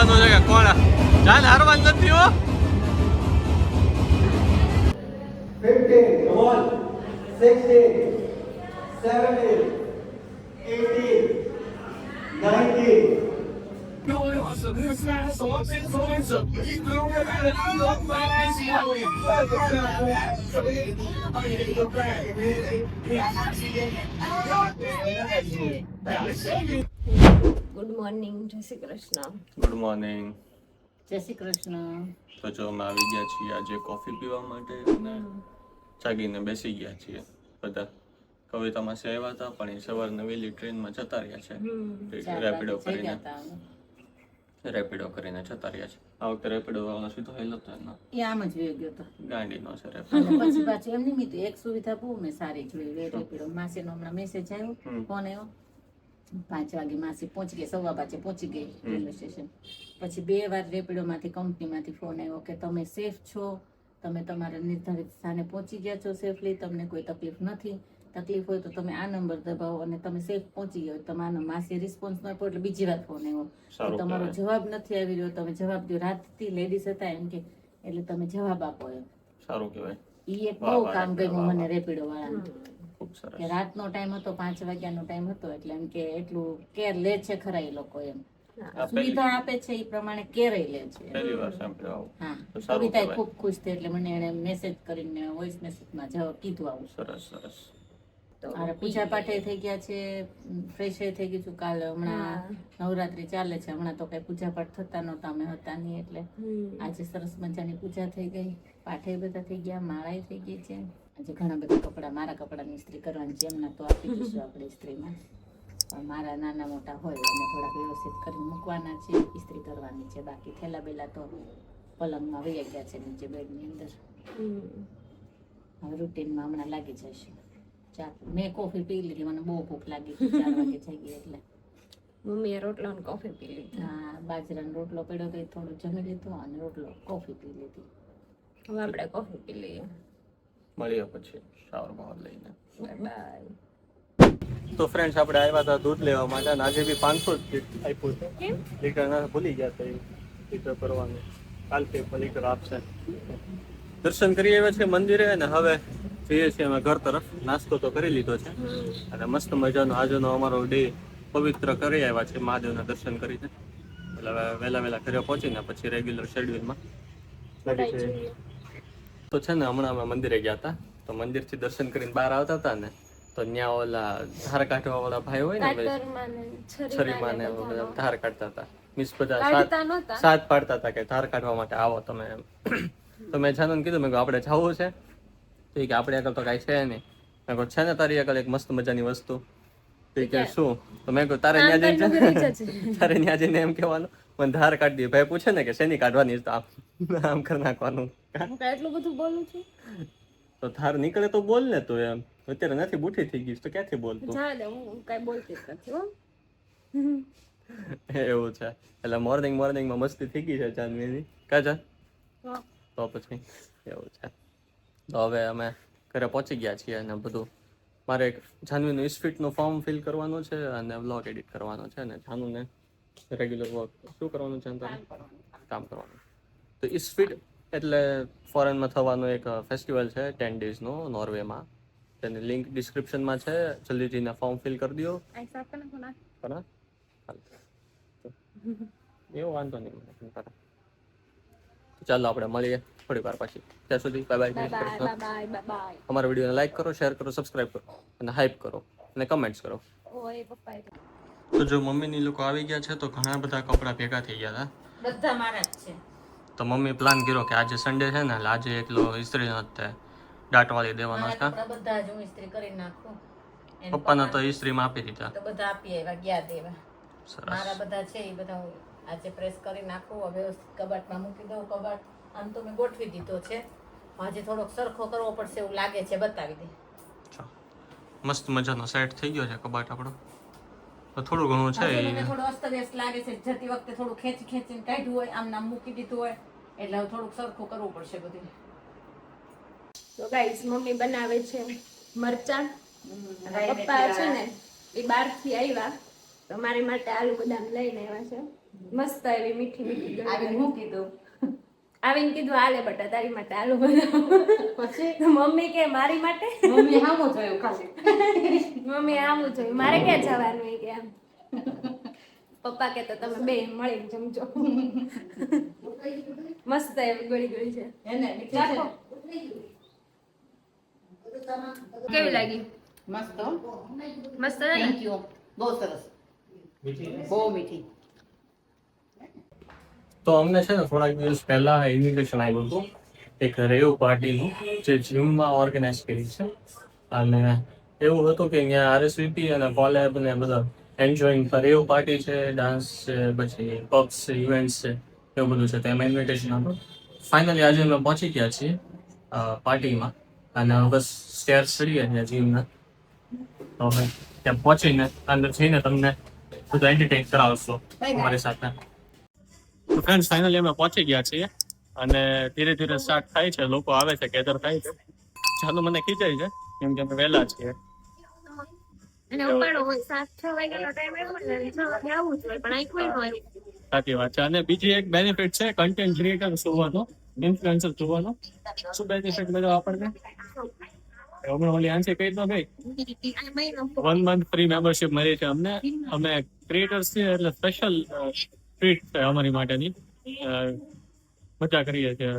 જોવાનું છે કે કોણ જાન હારવાન નથી હો. 15, come on. 16, 17, 18, 19. ગુડ મોર્નિંગ, જય શ્રી કૃષ્ણ. Good morning. જય શ્રી કૃષ્ણ. તો જો અમે આવી ગયા છીએ આજે કોફી પીવા માટે અને જાગીને બેસી ગયા છીએ બધા. કવિતામાં છે આવ્યા હતા પણ એ સવારના વહેલી ટ્રેનમાં જતા રહ્યા છે રેપિડો કરીને જતા રહ્યા છે. આ વખતે રેપિડો વાળો સીધો હેલો હતો એનો એ આમ જ વહી ગયો હતો ગાંડીનો છે અને રેપિડો. પછી પાછું એમ નિમિત્ત એક સુવિધા બહુ મેં સારી જોઈ રેપિડો. માસીનો હમણાં મેસેજ આવ્યો, ફોન આવ્યો 5 વાગે માસી પહોંચી ગઈ, 5:15 પહોંચી ગઈ રેલવે સ્ટેશન. પછી 2 વાર રેપિડોમાંથી કંપનીમાંથી ફોન આવ્યો કે તમે સેફ છો, તમે તમારા નિર્ધારિત સ્થાને પહોંચી ગયા છો સેફલી, તમને કોઈ તકલીફ નથી, તકલીફ હોય તો તમે આ નંબર દબાવો અને તમે સેફ પહોંચી ગયો. તમારો માસી રિસ્પોન્સ ન આપ્યો એટલે બીજી વાર ફોન આવ્યો કે તમારો જવાબ નથી આવી રહ્યો, તમે જવાબ દો. રાતથી લેડીઝ હતા એમ કે એટલે તમે જવાબ આપો એમ. સારું કહેવાય. ઈ એક બહુ કામ ગમ્યું મને રેપિડો વાળાનું ખૂબ સરસ. કે રાતનો ટાઈમ હતો, 5 વાગ્યાનો ટાઈમ હતો એટલે એમ કે એટલું કેર લે છે ખરા એ લોકો એમ. સુવિધા આપે છે એ પ્રમાણે કેર લે છે. પહેલી વાર સાંભળ્યું આવું. હા, તો સારું કવિતા કહેવાય. ખૂબ ખુશ થઈ એટલે મને એને મેસેજ કરીને વોઇસ મેસેજમાં જવાબ કીધું આવું. સરસ સરસ. મારે પૂજા પાઠે થઈ ગયા છે, ફ્રેશ થઈ ગયું છું. કાલ હમણાં નવરાત્રી ચાલે છે, હમણાં તો કઈ પૂજા પાઠ થતા નહોતા, અમે હતા નહીં એટલે આજે સરસ મજાની પૂજા થઈ ગઈ, પાઠે બધા થઈ ગયા, માળાએ થઈ ગઈ છે. આજે ઘણા બધા કપડા, મારા કપડાની ઇસ્ત્રી કરવાની છે, એમના તો આપી દઈશું આપણે ઇસ્ત્રીમાં. પણ મારા નાના મોટા હોય એને થોડાક વ્યવસ્થિત કરીને મૂકવાના છે, ઇસ્ત્રી કરવાની છે. બાકી થેલા બેલા તો પલંગમાં વહી ગયા છે નીચે બેડની અંદર. હવે રૂટીનમાં હમણાં લાગી જશે. મેં કોફી પી લીધી, મને બહુ ભૂખ લાગી 4 વાગે થઈ ગઈ એટલે મમ્મીએ રોટલો અને કોફી પી લીધી. હા, બાજરાનો રોટલો પડ્યો તો થોડું જમી લીધું અને રોટલો કોફી પી લીધી. હવે આપણે કોફી પી લઈએ. મળીએ પછી શાવર બાવર લઈને. બાય. તો ફ્રેન્ડ્સ આપણે આવ્યા હતા દૂધ લેવા માટે અને આજે બી 500 જ આપ્યું છે. લીટર ના ભૂલી ગયા હતા લીટર ભરવાનું. કાલથી લીટર આપશે. દર્શન કરી આવ્યા છે મંદિરે અને હવે જઈએ છીએ અમે ઘર તરફ. નાસ્તો તો કરી લીધો છે અને મસ્ત મજાનો આજનો અમારો ડે પવિત્ર કરી આવ્યા છે મહાદેવના દર્શન કરીને. એટલે હવે વહેલા ઘરે પહોંચીને પછી રેગ્યુલર શેડ્યુલમાં લાગી છે. તો છે ને હમણાં અમે મંદિરે ગયા હતા તો મંદિરથી દર્શન કરીને બહાર આવતા હતા ને તો ત્યાં ઓલા ધાર કાઢવા વાળા ભાઈ હોય ને છરીમાં ને ધાર કાઢતા હતા. મીન્સ બધા સાથ પાડતા હતા કે ધાર કાઢવા માટે આવો તમે એમ. તો મેં જાનુ કીધું મેં આપણે જવું છે તો કે આપણે આગળ તો કાંઈ છે નહીં. મેં કહું છે ને તારી આગળ એક મસ્ત મજાની વસ્તુ. તો કે શું? તો મેં કહું તારે ત્યાં જઈને એમ કહેવાનું મને ધાર કાઢી દે. ભાઈ પૂછે ને કે શેની કાઢવાની તો આમ કરી નાખવાનું. એટલું બધું બોલું છું તો ધાર નીકળે તો બોલ ને તું એમ. અત્યારે નથી બુઠી થઈ ગઈ તો ક્યાંથી બોલતું? હું કઈ બોલતી જ નથી હો. એવું છે એટલે મોર્નિંગમાં મસ્તી થઈ ગઈ છે જાનવીની. કા જાન? તો પછી એવું છે. તો હવે અમે ઘરે પહોંચી ગયા છીએ અને બધું મારે એક જાનવીનું ઇસ્ફિટનું ફોર્મ ફિલ કરવાનું છે અને વ્લોગ એડિટ કરવાનો છે અને જાનુને રેગ્યુલર વર્ક શું કરવાનું છે કામ કરવાનું. તો ઇસ્ફિટ એટલે ફોરેનમાં થવાનો એક ફેસ્ટિવલ છે 10 ડેઝનો નોર્વેમાં. તેની લિંક ડિસ્ક્રિપ્શનમાં છે. જલ્દીથી ફોર્મ ફિલ કરી દો. એવું વાંધો નહીં. ચાલો આપણે મળીએ થોડી વાર પછી. ત્યાં સુધી બાય બાય. અમારા વિડીયોને લાઈક કરો, શેર કરો, સબસ્ક્રાઇબ કરો અને હાઈપ કરો અને કમેન્ટ્સ કરો. તો જો મમ્મીની લોકો આવી ગયા છે તો ઘણા બધા કપડાં ભેગા થઈ ગયા હતા. બધા મારા જ છે. તો મમ્મી પ્લાન કર્યો કે આજે સન્ડે છે ને એટલે આજે એકલો ઇસ્ત્રી નથી દાંટવાળી દેવાનો છે. બધા જ હું ઇસ્ત્રી કરી નાખું. પપ્પાના તો ઇસ્ત્રીમાં આપી દીધા. તો બધા આપી આવ્યા ગયા દેવા. સરસ. મારા બધા છે એ બધા હું આજે પ્રેસ કરી નાખું. વ્યવસ્થિત કબાટમાં મૂકી દઉં. કબાટ આમ તો મેં ગોઠવી દીધો છે. આજે થોડોક સરખો કરવો પડશે એવું લાગે છે. બતાવી દે. મસ્ત મજાનો સેટ થઈ ગયો છે કબાટ આપણો. તો થોડું ઘણું છે મને થોડું અસ્તવ્યસ્ત લાગે છે. જતી વખતે થોડું ખેંચીને કાઢ્યું હોય, આમ નામ મૂકી દીધું હોય એટલે હવે થોડુંક સરખું કરવું પડશે બધું. તો ગાઈસ મમ્મી બનાવે છે મરચાં. પપ્પા છે ને એ બહારથી આવ્યા તો મારી માટે આલુ બદામ લઈને આવ્યા છે. મસ્ત એવી મીઠી મીઠી ગળી. આવીને હું કીધું આવીને કીધું આલે બટા તારી માટે આલુ બનાવો. પછી તો મમ્મી કે મારી માટે? મમ્મી હામું જોયું ખાલી. મમ્મી આમ જોયું મારે ક્યાં જવાનું એ કે આમ. પપ્પા કે તો તમે બે મળીને જમજો. મસ્ત એવી ગળી ગળી છે. એને મીઠી છે? કેવી લાગી? મસ્ત હો. મસ્ત થેન્ક યુ. બહુ સરસ. બહુ મીઠી. તો અમને છે ને થોડાક દિવસ પહેલા ઇન્વિટેશન આવ્યું હતું એક રેવ પાર્ટીનું જે જીમમાં ઓર્ગેનાઇઝ કરી છે. અને એવું હતું કે અહીંયા આરએસવીપી અને કોલેબ ને બધા એન્જોઈંગ રેવ પાર્ટી છે, ડાન્સ છે, પછી પબ્સ છે, ઇવેન્ટ્સ છે, એવું બધું છે. તો એમાં ઇન્વિટેશન હતું. ફાઇનલી આજે અમે પહોંચી ગયા છીએ પાર્ટીમાં અને બસ સ્ટેર્સ ચડીએ છીએ જીમના. તો હવે ત્યાં પહોંચીને અંદર જઈને તમને બધું એન્ટરટેન કરાવશો અમારી સાથે. તો ફ્રેન્ડ્સ ફાઇનલી અમે પહોંચી ગયા છીએ અને ધીરે ધીરે સ્ટાર્ટ થાય છે. લોકો આવે છે, ગેધર થાય છે. ચાલો મને ખીચાય છે કેમ કે અમે વહેલા છીએ. અને ઉપાડો હોય 7-6 વાગ્યાનો ટાઈમ આવ્યો ને 6 વાગે આવવું જોઈએ પણ અહીં કોઈ ન આવ્યું. સાચી વાત છે. અને બીજી એક બેનિફિટ છે કન્ટેન્ટ ક્રિએટર જોવાનો, ઇન્ફ્લુએન્સર જોવાનો. શું બેનિફિટ મળ્યો આપણને? હમણાં ઓલી આંસી કહી તો ગઈ 1 month ફ્રી મેમ્બરશિપ મળી છે અમને. અમે ક્રિએટર્સ છીએ એટલે સ્પેશિયલ ટ્રીટ છે અમારી માટેની. મજા કરીએ છીએ.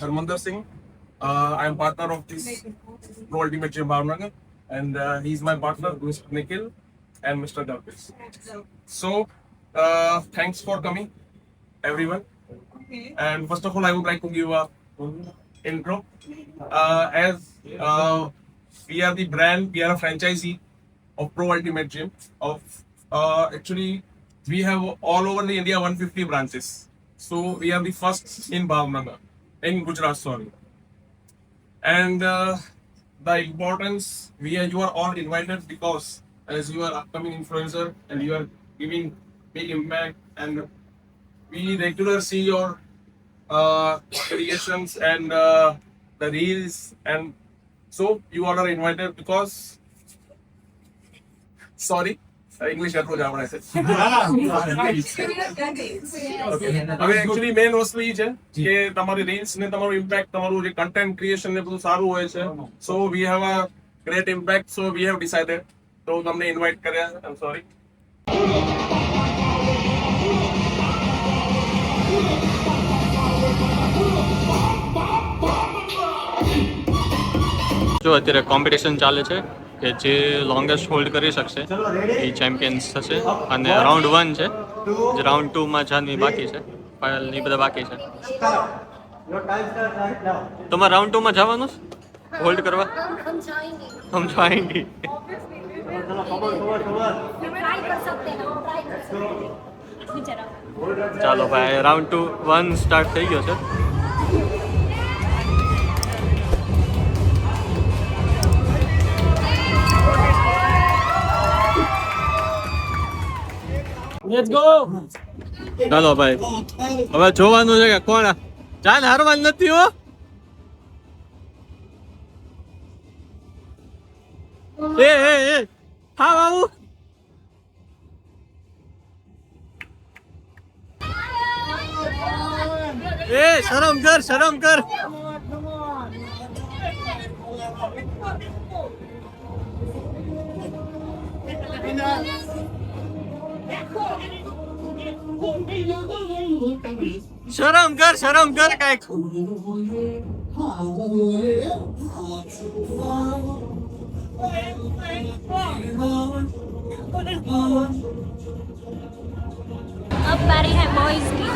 Harminder Singh. I am partner of this Pro Ultimate Gym Bhavnagar, and he's my partner, Mr. Nikhil and Mr. Darvis. So, thanks for coming, everyone. And first of all, I would like to give a intro. As we are the brand, we are a franchisee of Pro Ultimate Gym. Actually, we have all over the India 150 branches. So we are the first in Bhavnagar, in Gujarat, sorry. And the importance, you are all invited because as you are upcoming influencer and you are giving big impact, and we regularly see your creations and the reels, and so you all are invited because sorry English એટલું જ આવડે છે. હવે actually main વસ્તુ એ છે કે તમારી reels ને તમારું ઇમ્પેક્ટ, તમારું જે કન્ટેન્ટ ક્રિએશન ને બધું સારું હોય છે. So we have a great impact, so we have decided, તો તમને ઇન્વાઇટ કર્યા. I am sorry. જો અત્યારે કોમ્પિટિશન ચાલે છે કે જે લોંગેસ્ટ હોલ્ડ કરી શકશે એ ચેમ્પિયન્સ થશે, અને રાઉન્ડ 1 છે, જે રાઉન્ડ 2માં જાનવી બાકી છે, પાયલ ને બધા બાકી છે. Your time starts right now. તમારે રાઉન્ડ 2માં જવાનું છે હોલ્ડ કરવા? हम जाएंगे. चलो कमर ट्राई कर सकते हैं, ट्राई कर सकते हैं. ચાલો ભાઈ, રાઉન્ડ 1 સ્ટાર્ટ થઈ ગયો છે. Let's go. ચાલો ભાઈ, હવે જોવાનું છે કે કોણ જાન હારવાનું નથી. હો એ હા બાબુ, એ શરમ કર, શરમ કર. શરમ કર, શરમ કર કાંઈક. अब बारी है बॉयज की.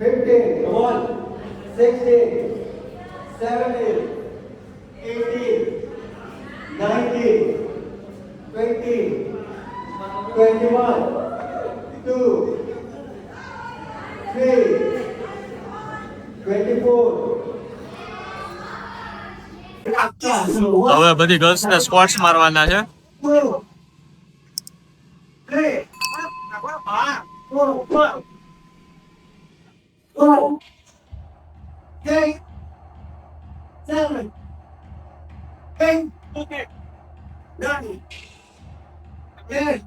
Come on. 16, 17, 18, 19, 20, 21, 2, 3, 24. હવે બધી ગર્લ્સ ને સ્કોટ્સ મારવાના છે. 2, 3, 8, 7, 8, 9, 10,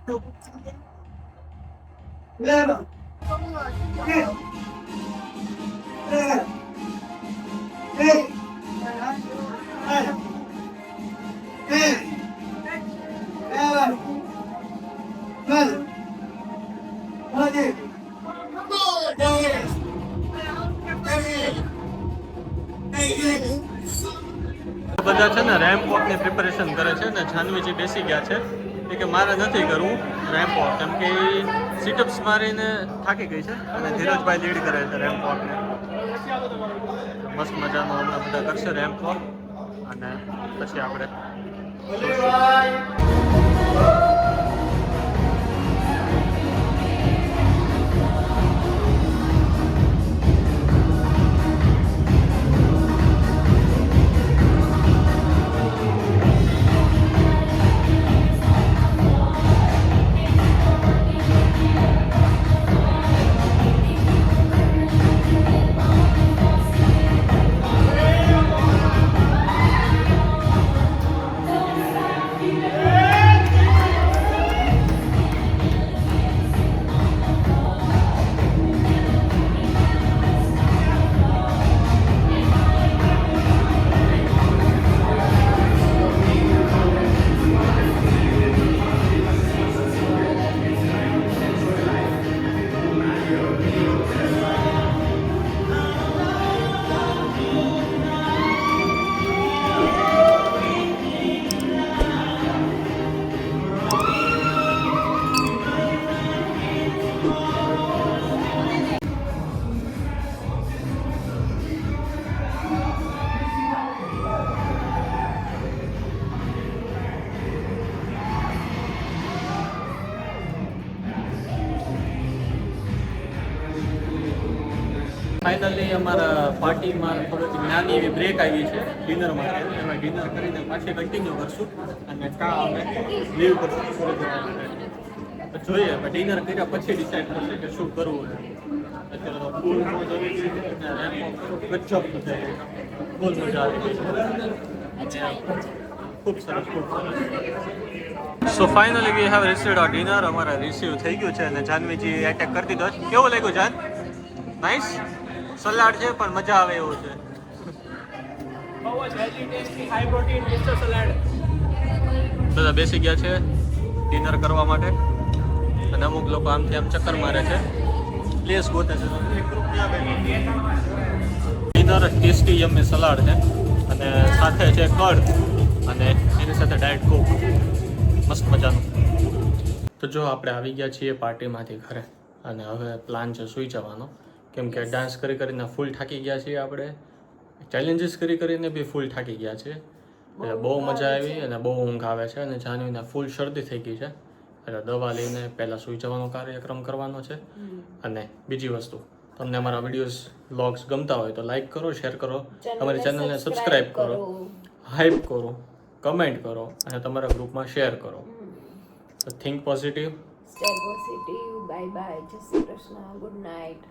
11, 12, 13, 8, 9, 10, 11, 12, 13. બધા છે ને રેમ્પ વોક ની પ્રિપેરેશન કરે છે ને જાનવીજી બેસી ગયા છે એ કે મારે નથી કરવું રેમ્પ વોક, કેમ કે સીટઅપ્સ મારીને થાકી ગઈ છે, અને ધીરજભાઈ લીડ કરે છે રેમ્પ વોક ને. મસ્ત મજાનો હમણાં બધા કરશે રેમ્પ વોક, અને પછી આપણે ફાઇનલી અમારા પાર્ટીમાં થોડીક નાની એવી બ્રેક આવી છે ડિનર માટે. એમાં ડિનર કરીને પાછી કન્ટિન્યુ કરશું અને કા અમે લીવ કરશું થોડી વાર માટે. તો જોઈએ હવે ડિનર કર્યા પછી ડિસાઈડ કરશે કે શું કરવું છે. અત્યારે તો ફૂલ મોજ આવી ગઈ છે અને રેમ્પો ગજબ મજા આવી. ફૂલ મજા આવી ગઈ છે. ખૂબ સરસ ખૂબ સરસ. So finally we have received a dinner. અમારે રિસીવ થઈ ગયું છે અને જાનવીજી એટેક કરી દીધો છે. કેવું લાગ્યું જાન? નાઈસ. સલાડ છે પણ મજા આવે એવું છે. બધા બેસી ગયા છે ડિનર કરવા માટે અને અમુક લોકો આમથી આમ ચક્કર મારે છે, પ્લેસ ગોતે છે. ડિનર ટેસ્ટી યમ્મી સલાડ છે અને સાથે છે કડ અને એની સાથે ડાયટ કોક. મસ્ત મજાનું. તો જો આપણે આવી ગયા છીએ પાર્ટીમાંથી ઘરે અને હવે પ્લાન છે સૂઈ જવાનો, કેમ કે ડાન્સ કરી કરીને ફૂલ થાકી ગયા છીએ આપણે, ચેલેન્જીસ કરી કરીને બી ફૂલ થાકી ગયા છીએ. એટલે બહુ મજા આવી અને બહુ ઊંઘ આવે છે અને જાનવીને ફૂલ શરદી થઈ ગઈ છે એટલે દવા લઈને પહેલાં સૂઈ જવાનો કાર્યક્રમ કરવાનો છે. અને બીજી વસ્તુ, તમને અમારા વિડીયોઝ વ્લોગ્સ ગમતા હોય તો લાઈક કરો, શેર કરો, અમારી ચેનલને સબસ્ક્રાઈબ કરો, હાઈપ કરો, કમેન્ટ કરો અને તમારા ગ્રુપમાં શેર કરો. તો think positive, stay positive. Bye bye. જય શ્રી કૃષ્ણ. Good night.